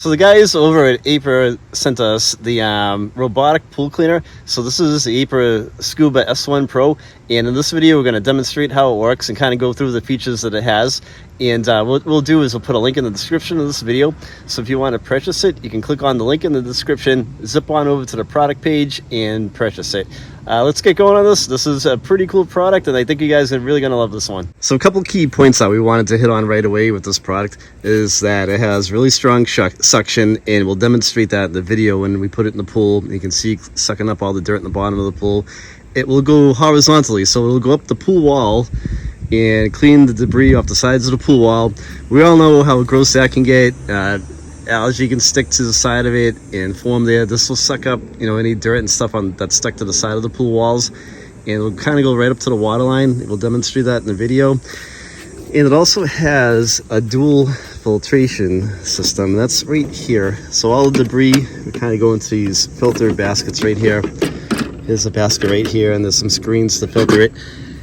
So the guys over at Aiper sent us the robotic pool cleaner. So this is the Aiper Scuba S1 Pro, and in this video we're going to demonstrate how it works and kind of go through the features that it has. And what we'll do is we'll put a link in the description of this video. So if you want to purchase it, you can click on the link in the description, zip on over to the product page and purchase it. Let's get going on this. This is a pretty cool product, and I think you guys are really going to love this one. So a couple key points that we wanted to hit on right away with this product is that it has really strong suction, and we'll demonstrate that in the video when we put it in the pool. You can see sucking up all the dirt in the bottom of the pool. It will go horizontally, so it'll go up the pool wall and clean the debris off the sides of the pool wall. We all know how gross that can get. Algae can stick to the side of it and form there. This will suck up, any dirt and stuff that's stuck to the side of the pool walls, and it'll kind of go right up to the water line. We'll demonstrate that in the video. And it also has a dual filtration system. That's right here. So all the debris, we kind of go into these filter baskets right here. Here's a basket right here, and there's some screens to filter it.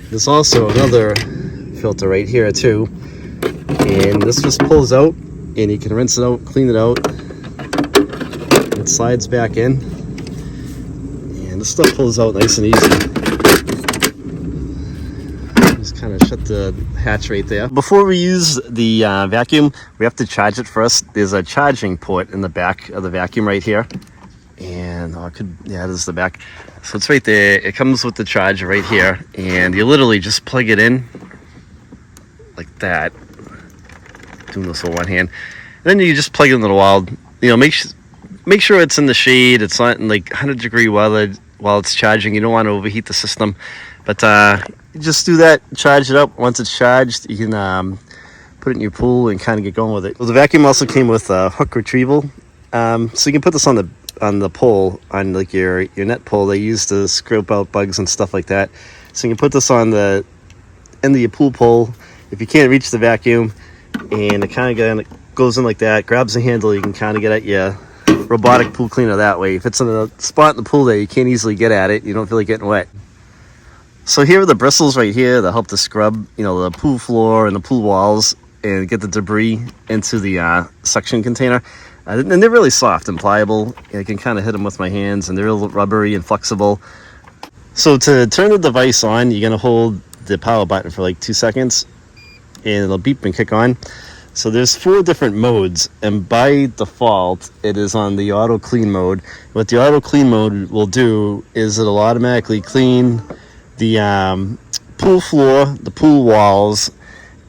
There's also another filter right here too, and this just pulls out, and you can rinse it out, clean it out. It slides back in, and this stuff pulls out nice and easy. Just kind of shut the hatch right there. Before we use the vacuum, we have to charge it first. There's a charging port in the back of the vacuum right here, and this is the back. So it's right there. It comes with the charger right here, and you literally just plug it in like that. Doing this with one hand. And then you just plug it into the wall. Make sure it's in the shade. It's not in like 100-degree weather while it's charging. You don't want to overheat the system. But you just do that, charge it up. Once it's charged, you can put it in your pool and kind of get going with it. Well, the vacuum also came with a hook retrieval. So you can put this on the pole, on like your net pole they use to scrape out bugs and stuff like that. So you can put this on the end of your pool pole if you can't reach the vacuum, and it kind of goes in like that, grabs the handle. You can kind of get at your robotic pool cleaner that way. If it's in a spot in the pool there you can't easily get at it, you don't feel like getting wet. So here are the bristles right here that help to scrub the pool floor and the pool walls and get the debris into the suction container. And they're really soft and pliable. I can kind of hit them with my hands, and they're real rubbery and flexible. So to turn the device on, you're going to hold the power button for like 2 seconds, and it'll beep and kick on. So there's 4 different modes, and by default, it is on the auto clean mode. What the auto clean mode will do is it'll automatically clean the pool floor, the pool walls,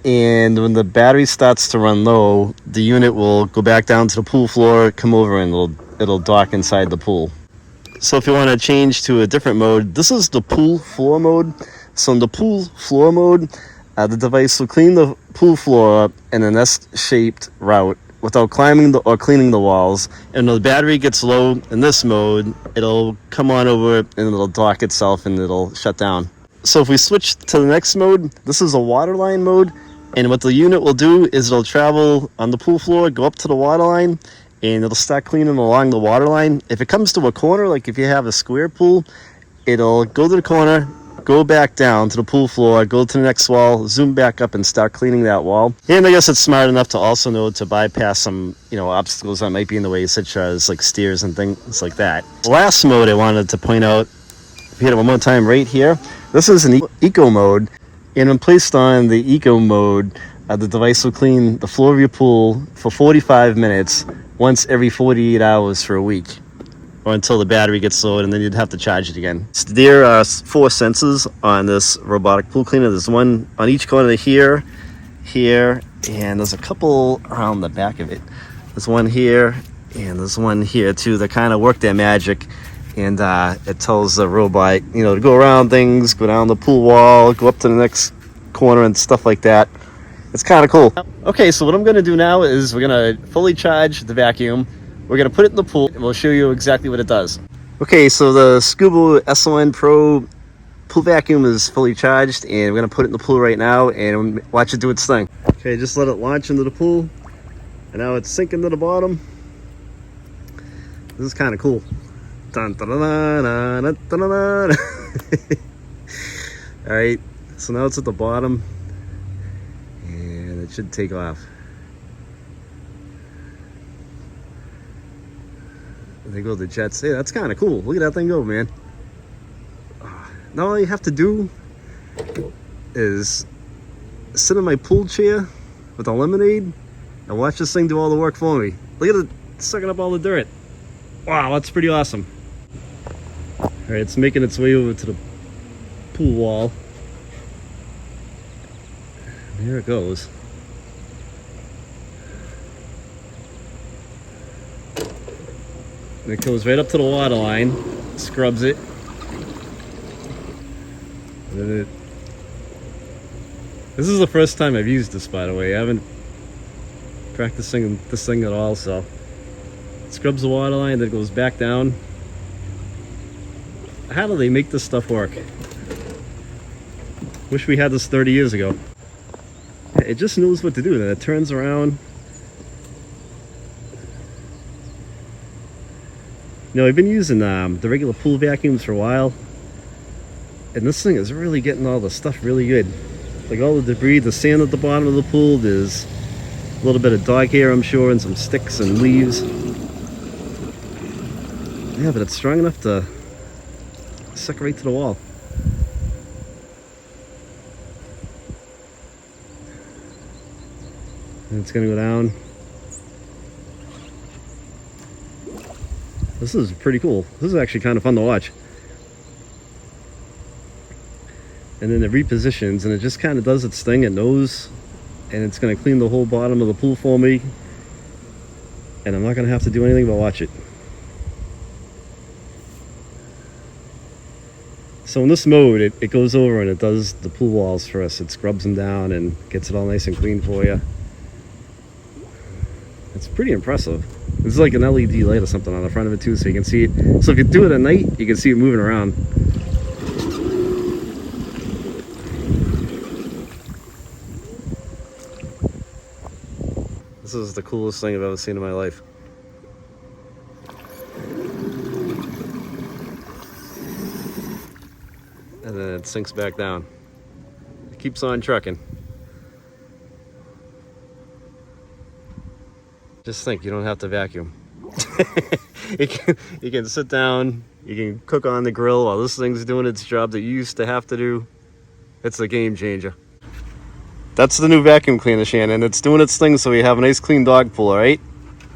and when the battery starts to run low, the unit will go back down to the pool floor, come over, and it'll dock inside the pool. So if you want to change to a different mode, this is the pool floor mode. So in the pool floor mode, the device will clean the pool floor up in an S-shaped route without climbing or cleaning the walls. And when the battery gets low in this mode, it'll come on over and it'll dock itself and it'll shut down. So if we switch to the next mode, this is a waterline mode. And what the unit will do is it'll travel on the pool floor, go up to the water line, and it'll start cleaning along the water line. If it comes to a corner, like if you have a square pool, it'll go to the corner, go back down to the pool floor, go to the next wall, zoom back up, and start cleaning that wall. And I guess it's smart enough to also know to bypass some, obstacles that might be in the way, such as like stairs and things like that. The last mode I wanted to point out, if you hit it one more time right here, this is an eco mode. And when placed on the eco mode, the device will clean the floor of your pool for 45 minutes, once every 48 hours for a week, or until the battery gets low, and then you'd have to charge it again. So there are 4 sensors on this robotic pool cleaner. There's one on each corner here, and there's a couple around the back of it. There's one here, and there's one here too that kind of work their magic. And it tells the robot, to go around things, go down the pool wall, go up to the next corner and stuff like that. It's kind of cool. Okay, so what I'm going to do now is we're going to fully charge the vacuum. We're going to put it in the pool, and we'll show you exactly what it does. Okay, so the Scuba S1 Pro pool vacuum is fully charged, and we're going to put it in the pool right now and watch it do its thing. Okay, just let it launch into the pool, and now it's sinking to the bottom. This is kind of cool. Dun, dun, dun, dun, dun, dun, dun, dun. All right, so now it's at the bottom, and it should take off. They go the jets. Hey, that's kind of cool. Look at that thing go, man. Now all you have to do is sit in my pool chair with a lemonade and watch this thing do all the work for me. Look at it sucking up all the dirt. Wow, that's pretty awesome. All right, it's making its way over to the pool wall. There it goes. And it goes right up to the water line, scrubs it. And then this is the first time I've used this, by the way. I haven't practiced this thing at all, so it scrubs the water line, then it goes back down. How do they make this stuff work? Wish we had this 30 years ago. It just knows what to do. Then it turns around. You know, I've been using the regular pool vacuums for a while, and this thing is really getting all the stuff really good. Like all the debris, the sand at the bottom of the pool, there's a little bit of dog hair, I'm sure, and some sticks and leaves. Yeah, but it's strong enough to suck right to the wall. And it's gonna go down. This is pretty cool. This is actually kind of fun to watch. And then it repositions and it just kind of does its thing. It knows, and it's going to clean the whole bottom of the pool for me. And I'm not going to have to do anything but watch it. So in this mode, it goes over and it does the pool walls for us. It scrubs them down and gets it all nice and clean for you. It's pretty impressive. This is like an LED light or something on the front of it too, so you can see it. So if you do it at night, you can see it moving around. This is the coolest thing I've ever seen in my life. And then it sinks back down. It keeps on trucking. Just think, you don't have to vacuum. You can sit down, you can cook on the grill while this thing's doing its job that you used to have to do. It's a game changer. That's the new vacuum cleaner, Shannon. It's doing its thing so we have a nice clean dog pool, all right?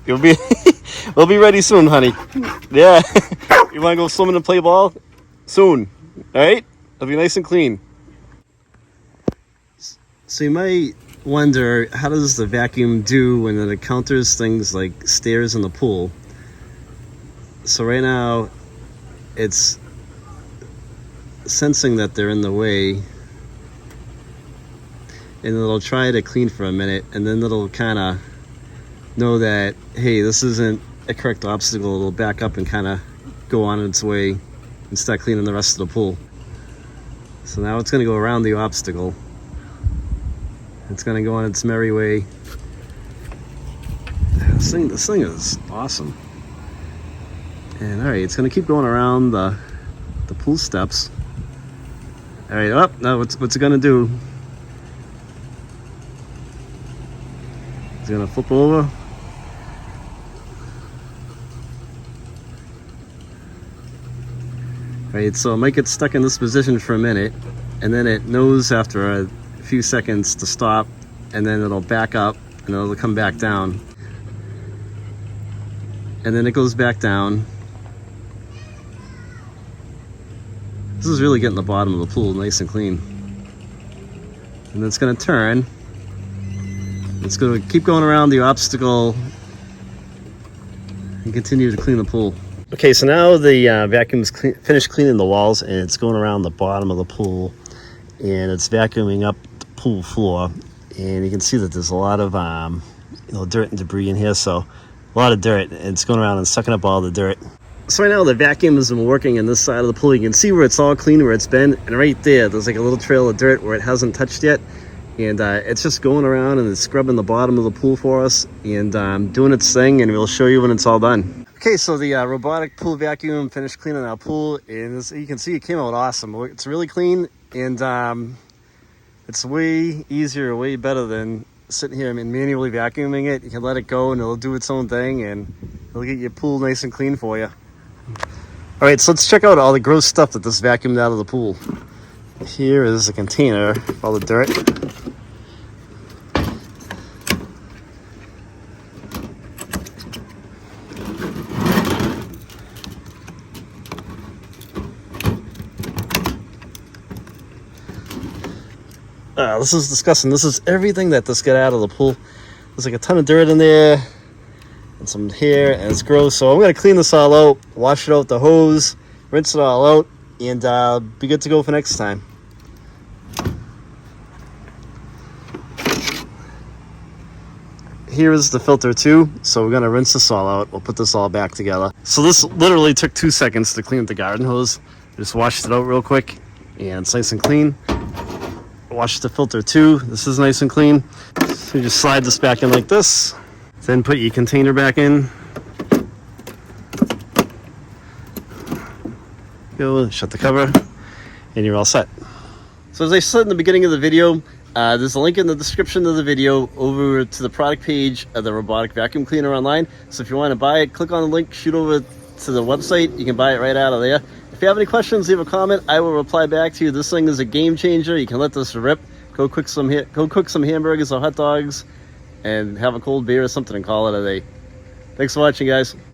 You'll be, we'll be ready soon, honey. Yeah. You want to go swimming and play ball? Soon, all right? It'll be nice and clean. So you might wonder, how does the vacuum do when it encounters things like stairs in the pool? So right now, it's sensing that they're in the way, and it'll try to clean for a minute, and then it'll kind of know that, hey, this isn't a correct obstacle. It'll back up and kind of go on its way and start cleaning the rest of the pool. So now it's going to go around the obstacle. It's going to go on its merry way. This thing is awesome. And all right, it's going to keep going around the pool steps. All right, up now. What's it going to do? It's going to flip over. All right, so it might get stuck in this position for a minute, and then it knows after a few seconds to stop, and then it'll back up and it'll come back down, and then it goes back down. This is really getting the bottom of the pool nice and clean. And it's going to turn. It's going to keep going around the obstacle and continue to clean the pool. Okay, so now the vacuum's finished cleaning the walls, and it's going around the bottom of the pool, and it's vacuuming up the pool floor. And you can see that there's a lot of dirt and debris in here, so a lot of dirt, and it's going around and sucking up all the dirt. So right now the vacuum has been working on this side of the pool. You can see where it's all clean, where it's been, and right there's like a little trail of dirt where it hasn't touched yet. And it's just going around and it's scrubbing the bottom of the pool for us and doing its thing, and we'll show you when it's all done. Okay, so the robotic pool vacuum finished cleaning our pool, and as you can see, it came out awesome. It's really clean, and it's way easier, way better than sitting here and manually vacuuming it. You can let it go and it'll do its own thing, and It'll get your pool nice and clean for you. All right, so let's check out all the gross stuff that this vacuumed out of the pool. Here is a container for all the dirt. This is disgusting. This is everything that this got out of the pool. There's like a ton of dirt in there and some hair, and it's gross. So I'm going to clean this all out, wash it out with the hose, rinse it all out, and be good to go for next time. Here is the filter too, so we're going to rinse this all out. We'll put this all back together. So this literally took 2 seconds to clean with the garden hose. Just washed it out real quick, and it's nice and clean. Wash the filter too. This is nice and clean. So you just slide this back in like this. Then put your container back in. Go, shut the cover, and you're all set. So as I said in the beginning of the video, there's a link in the description of the video over to the product page of the robotic vacuum cleaner online. So if you want to buy it, click on the link, shoot over to the website. You can buy it right out of there. If you have any questions, leave a comment. I will reply back to you. This thing is a game changer. You can let this rip. Go cook some hamburgers or hot dogs and have a cold beer or something and call it a day. Thanks for watching, guys.